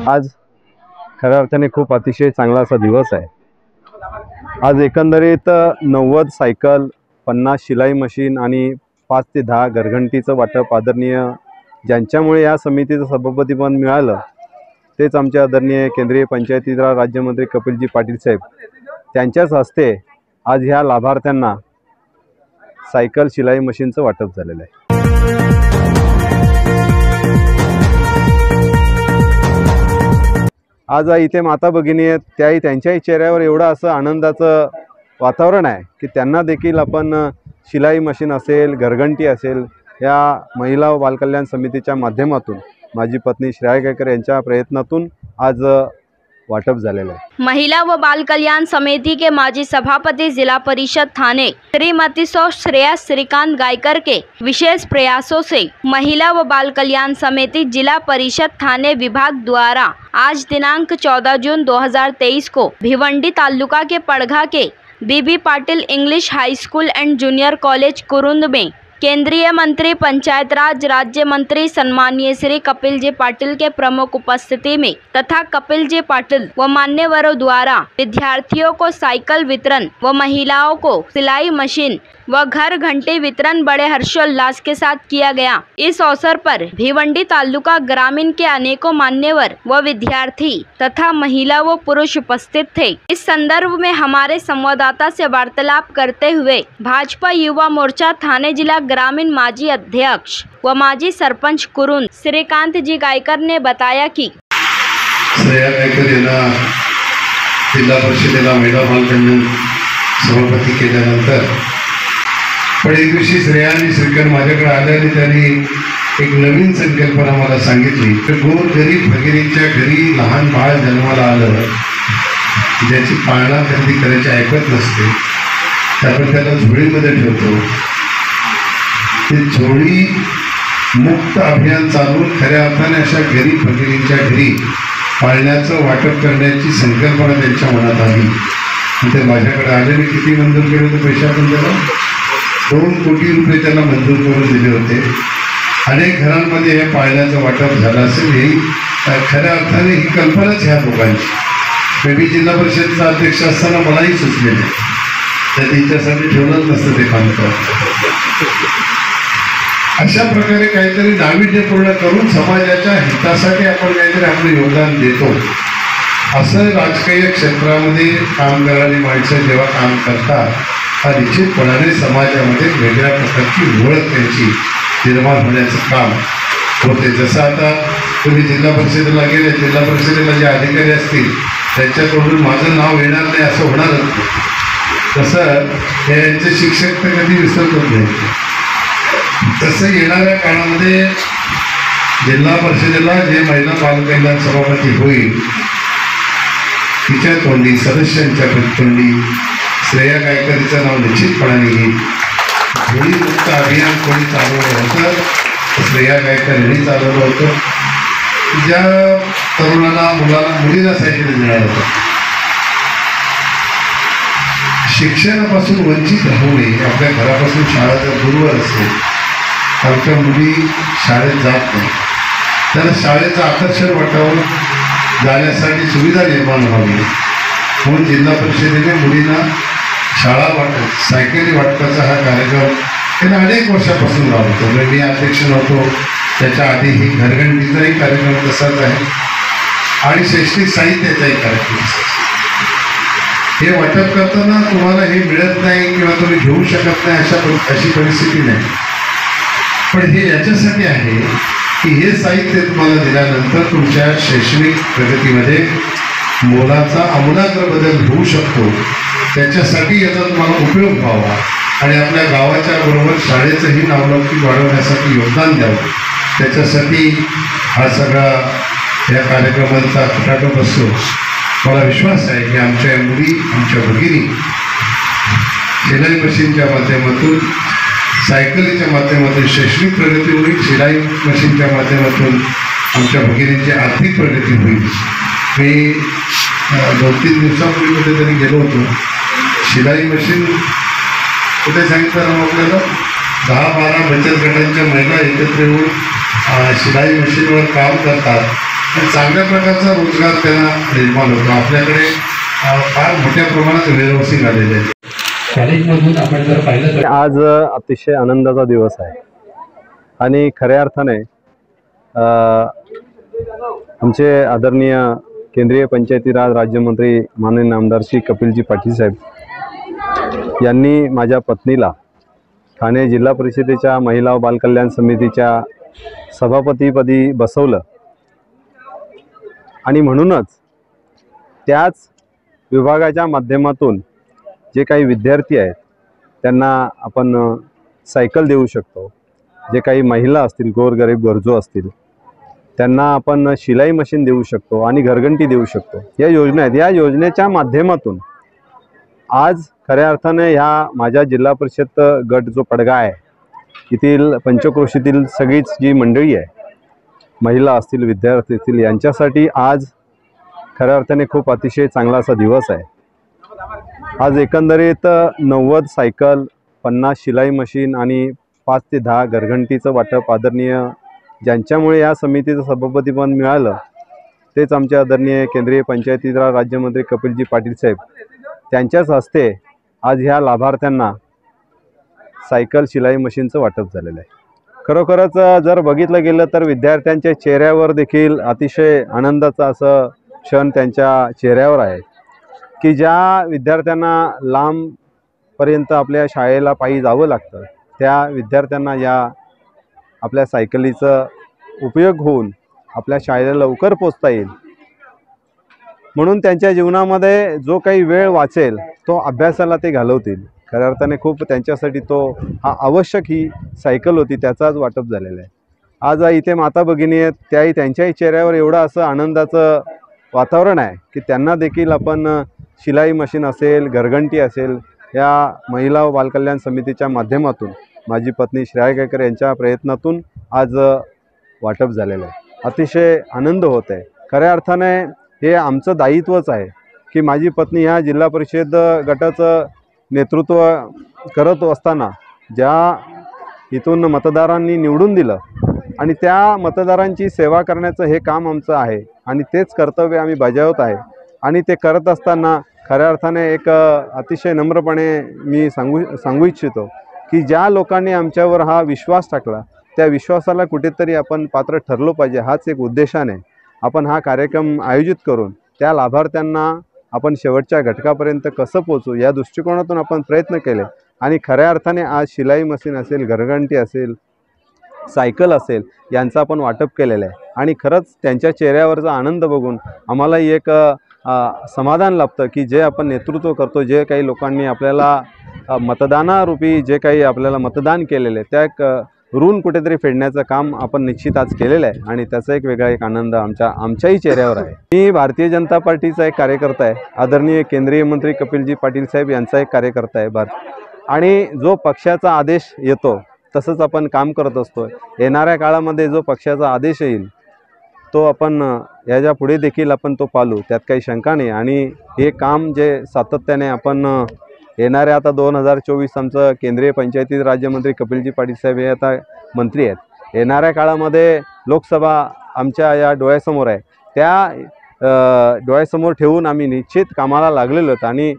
आज खऱ्या अर्थाने खूप अतिशय चांगला असा दिवस आहे। आज एकंदरीत 90 सायकल, 50 शिलाई मशीन आणि 5 ते 10 घरघंटीचं वाटप आदरणीय ज्यांच्यामुळे या समितीचं सभापतीपद मिळालं तेच आमचे आदरणीय केंद्रीय पंचायती राज राज्यमंत्री कपिलजी पाटील साहेब त्यांच्याच हस्ते आज ह्या लाभार्थ्यांना सायकल शिलाई मशीनचं वाटप झालेलं आहे। आज इथे माता भगिनी आहेत, त्याही त्यांच्याही चेहऱ्यावर एवढं असं आनंदाचं वातावरण आहे की त्यांना देखील आपण शिलाई मशीन असेल, घरघंटी असेल, या महिला व बालकल्याण समितीच्या माध्यमातून माझी पत्नी श्रेया गायकर यांच्या प्रयत्नातून आज वाटप झालेलं आहे। महिला व बाल कल्याण समिति के माजी सभापति जिला परिषद थाने श्रीमती श्रेया श्रीकांत गायकर के विशेष प्रयासों से महिला व बाल कल्याण समिति जिला परिषद थाने विभाग द्वारा आज दिनांक 14 जून 2023 को भिवंडी तालुका के पड़घा के बीबी पाटिल इंग्लिश हाई स्कूल एंड जूनियर कॉलेज कुरुंद में केंद्रीय मंत्री पंचायत राज राज्य मंत्री सम्मानीय श्री कपिल जी पाटिल के प्रमुख उपस्थिति में तथा कपिल जी पाटिल व मान्यवरों द्वारा विद्यार्थियों को साइकिल वितरण व महिलाओं को सिलाई मशीन व घर घंटे वितरण बड़े हर्षोल्लास के साथ किया गया। इस अवसर पर भिवंडी तालुका ग्रामीण के अनेकों मान्यवर व विद्यार्थी तथा महिला व पुरुष उपस्थित थे। इस संदर्भ में हमारे संवाददाता से वार्तालाप करते हुए भाजपा युवा मोर्चा थाने जिला ग्रामीण माजी अध्यक्ष व माजी सरपंच कुरुंद श्रीकांत जी गायकर ने बताया कि श्रेया गायकर यांना जिल्हा परिषदेला महिला बाल कल्याण सभापती केल्यानंतर पण एक दिवशी श्रेया आणि श्रीकांत माझ्याकडे आले आणि त्यांनी एक नवीन संकल्पना मला सांगितली की गोर गरीब भगिनींच्या घरी लहान बाळ जन्माला आलं ज्याची पाळणा खरेदी करायची ऐकत नसते त्यामुळे त्याला झोळीमध्ये ठेवतो। ते झोळी मुक्त अभियान चालवून खऱ्या अर्थाने अशा गरीब भगिनींच्या घरी पाळण्याचं वाटप करण्याची संकल्पना त्यांच्या मनात आली। ते माझ्याकडे आले आणि किती मंजूर केले होते पैसे आपण त्याला 2 कोटी रुपये त्यांना मंजूर करून दिले होते। अनेक घरांमध्ये हे पाळण्याचं वाटप झालं असेल। ही खऱ्या अर्थाने ही कल्पनाच ह्या लोकांची मी जिल्हा परिषदचा अध्यक्ष असताना मलाही सुचलेले तर त्यांच्यासाठी ठेवलंच नसतं ते काम अशा प्रकारे काहीतरी नाविन्यपूर्ण करून समाजाच्या हितासाठी आपण काहीतरी आपलं योगदान देतो। असं राजकीय क्षेत्रामध्ये काम करणारी माणसं जेव्हा काम करतात हा निश्चितपणाने समाजामध्ये वेगळ्या प्रकारची ओळख त्यांची निर्माण होण्याचं काम होते। जसं आता तुम्ही जिल्हा परिषदेला गेले, जिल्हा परिषदेला जे अधिकारी असतील त्यांच्याकडून माझं नाव येणार नाही असं होणारच नाही। तसं यांचे शिक्षक तर कधी विसरतच नाही। तसं येणाऱ्या काळामध्ये जिल्हा परिषदेला जे महिला बाल कल्याण सभापती होईल तिच्या तोंडी सदस्यांच्या तोंडी श्रेया गायकरीचं नाव निश्चितपणाने येईल। झोळी मुक्त अभियान कोणी चालवलं होतं श्रेया गायकर यांनी चालवलं होतं। ज्या तरुणांना मुलीला सायकल मिळालं होतं शिक्षणापासून वंचित राहू नये। आपल्या घरापासून शाळा जर दूरवर असेल आमच्या मुली शाळेत जात नाही त्याला शाळेचं आकर्षण वाटावं जाण्यासाठी सुविधा निर्माण व्हावी म्हणून जिल्हा परिषदेने मुलींना शाळा वाटप सायकली वाटपाचा हा कार्यक्रम त्यांना अनेक वर्षापासून राबवतो। मी अध्यक्ष नव्हतो त्याच्या आधी ही घरघंटीचाही कार्यक्रम तसाच आहे आणि शैक्षणिक साहित्याचाही कार्यक्रम हे वाटप करताना तुम्हाला हे मिळत नाही किंवा तुम्ही घेऊ शकत नाही अशी परिस्थिती नाही। पण हे याच्यासाठी आहे की हे साहित्य तुम्हाला दिल्यानंतर तुमच्या शैक्षणिक प्रगतीमध्ये मोलाचा आमूलाग्र बदल होऊ शकतो। त्याच्यासाठी याचा तुम्हाला उपयोग व्हावा आणि आपल्या गावाच्या बरोबर शाळेचंही नावलौकिक वाढवण्यासाठी योगदान द्यावं त्याच्यासाठी हा सगळा या कार्यक्रमांचा खटाटोप असतो। मला विश्वास आहे की आमच्या मुली आमच्या भगिनी शिलाई मशीनच्या माध्यमातून सायकलीच्या माध्यमातून शैक्षणिक प्रगती होईल, शिलाई मशीनच्या माध्यमातून आमच्या भगिनींची आर्थिक प्रगती होईल। मी 2-3 दिवसापूर्वी कुठेतरी गेलो होतो शिलाई मशीन कुठे सांगितलं ना आपल्याला 10-12 बचत गटांच्या महिला एकत्र येऊन शिलाई मशीनवर काम करतात आणि चांगल्या प्रकारचा रोजगार त्यांना निर्माण होतो. आपल्याकडे फार मोठ्या प्रमाणात वेअरहाऊसिंग आलेले आहे. कॉलेजमधून आपण जर पाहिलं तर आज अतिशय आनंदाचा दिवस आहे आणि खऱ्या अर्थाने आमचे आदरणीय केंद्रीय पंचायती राज राज्यमंत्री माननीय आमदार श्री कपिलजी पाटील साहेब यांनी माझ्या पत्नीला ठाणे जिल्हा परिषदेच्या महिला व बालकल्याण समितीच्या सभापतीपदी बसवलं आणि म्हणूनच त्याच विभागाच्या माध्यमातून जे काही विद्यार्थी आहेत त्यांना आपण सायकल देऊ शकतो. जे काही महिला असतील, गोरगरीब गरजू असतील, त्यांना आपण शिलाई मशीन देऊ शकतो आणि घरघंटी देऊ शकतो. या योजना आहेत. या योजनेच्या माध्यमातून आज खऱ्या अर्थाने ह्या माझ्या जिल्हा परिषद गट जो पडगा आहे, येथील पंचक्रोशीतील सगळीच जी मंडळी आहे, महिला असतील, विद्यार्थी असतील, यांच्यासाठी आज खऱ्या अर्थाने खूप अतिशय चांगला असा दिवस आहे. आज एकंदरीत 90 सायकल, 50 शिलाई मशीन आणि 5 ते 10 घरघंटीचं वाटप आदरणीय ज्यांच्यामुळे या समितीचं सभापतीपद मिळालं तेच आमचे आदरणीय केंद्रीय पंचायती राज राज्यमंत्री कपिलजी पाटील साहेब त्यांच्याच हस्ते आज ह्या लाभार्थ्यांना सायकल शिलाई मशीनचं वाटप झालेलं आहे. खरोखरच जर बघितलं गेलं तर विद्यार्थ्यांच्या चेहऱ्यावर देखील अतिशय आनंदाचा असं क्षण त्यांच्या चेहऱ्यावर आहे की ज्या विद्यार्थ्यांना लांबपर्यंत आपल्या शाळेला पायी जावं लागतं त्या विद्यार्थ्यांना या आपल्या सायकलीचा उपयोग होऊन आपल्या शाळेला लवकर पोचता येईल, म्हणून त्यांच्या जीवनामध्ये जो काही वेळ वाचेल तो अभ्यासाला ते घालवतील. खऱ्या अर्थाने खूप त्यांच्यासाठी तो हा आवश्यक ही सायकल होती, त्याचाच वाटप झालेला आहे. आज इथे माता भगिनी आहेत, त्याही त्यांच्याही चेहऱ्यावर एवढं असं आनंदाचं वातावरण आहे की त्यांना देखील आपण शिलाई मशीन असेल, घरघंटी असेल, या महिला व बालकल्याण समितीच्या माध्यमातून माझी पत्नी श्रेया गायकर यांच्या प्रयत्नातून आज वाटप झालेलं आहे. अतिशय आनंद होत आहे. खऱ्या अर्थाने हे आमचं दायित्वच आहे की माझी पत्नी ह्या जिल्हा परिषद गटाचं नेतृत्व करत असताना ज्या इथून मतदारांनी निवडून दिलं आणि त्या मतदारांची सेवा करण्याचं हे काम आमचं आहे आणि तेच कर्तव्य आम्ही बजावत आहे. आणि ते करत असताना खऱ्या अर्थाने एक अतिशय नम्रपणे मी सांगू इच्छितो की ज्या लोकांनी आमच्यावर हा विश्वास टाकला त्या विश्वासाला कुठेतरी आपण पात्र ठरलो पाहिजे. हाच एक उद्देशाने आपण हा कार्यक्रम आयोजित करून त्या लाभार्थ्यांना आपण शेवटच्या घटकापर्यंत कसं पोचू या दृष्टिकोनातून आपण प्रयत्न केले आणि खऱ्या अर्थाने आज शिलाई मशीन असेल, घरघंटी असेल, सायकल असेल यांचं आपण वाटप केलेलं आहे. आणि खरंच त्यांच्या चेहऱ्यावरचा आनंद बघून आम्हालाही एक समाधान लाभतं की जे आपण नेतृत्व करतो, जे काही लोकांनी आपल्याला मतदानारूपी जे काही आपल्याला मतदान केलेले त्या एक ऋण कुठेतरी फेडण्याचं काम आपण निश्चित आज केलेलं आहे आणि त्याचा एक वेगळा एक आनंद आमच्याही चेहऱ्यावर आहे. मी भारतीय जनता पार्टीचा एक कार्यकर्ता आहे. आदरणीय केंद्रीय मंत्री कपिलजी पाटील साहेब यांचा एक कार्यकर्ता आहे आणि जो पक्षाचा आदेश येतो तसंच आपण काम करत असतो. येणाऱ्या काळामध्ये जो पक्षाचा आदेश येईल तो आपण याच्या पुढे देखील आपण तो पाळू, त्यात काही शंका नाही. आणि हे काम जे सातत्याने आपण येणाऱ्या आता 2024 आमचं केंद्रीय पंचायती राज्यमंत्री कपिलजी पाटील साहेब हे आता मंत्री आहेत. येणाऱ्या काळामध्ये लोकसभा आमच्या या डोळ्यासमोर आहे, त्या डोळ्यासमोर ठेवून आम्ही निश्चित कामाला लागलेलो आहोत. आणि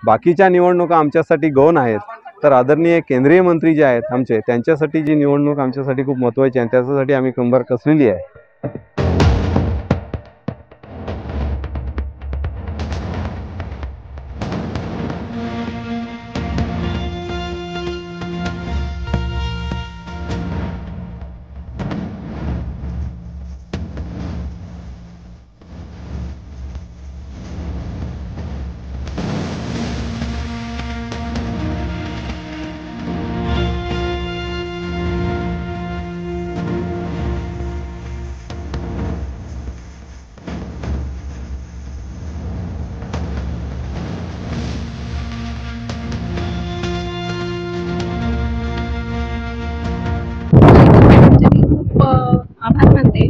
बाकीच्या निवडणुका आमच्यासाठी गौण आहेत, तर आदरणीय केंद्रीय मंत्री जे आहेत आमचे त्यांच्यासाठी जी निवडणूक आमच्यासाठी खूप महत्त्वाची आहे, त्याच्यासाठी आम्ही कंबर कसलेली आहे. आभार मानते.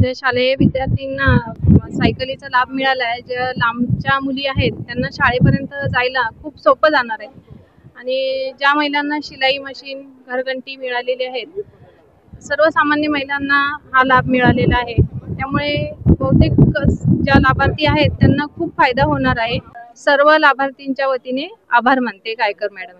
जे शालेय विद्यार्थ्यांना सायकलीचा लाभ मिळाला आहे, ज्या लांबच्या मुली आहेत त्यांना शाळेपर्यंत जायला खूप सोपं जाणार आहे. आणि ज्या महिलांना शिलाई मशीन, घरघंटी मिळालेली आहेत, सर्वसामान्य महिलांना हा लाभ मिळालेला आहे. त्यामुळे बहुतेक ज्या लाभार्थी आहेत त्यांना खूप फायदा होणार आहे. सर्व लाभार्थींच्या वतीने आभार मानते गायकर मॅडम.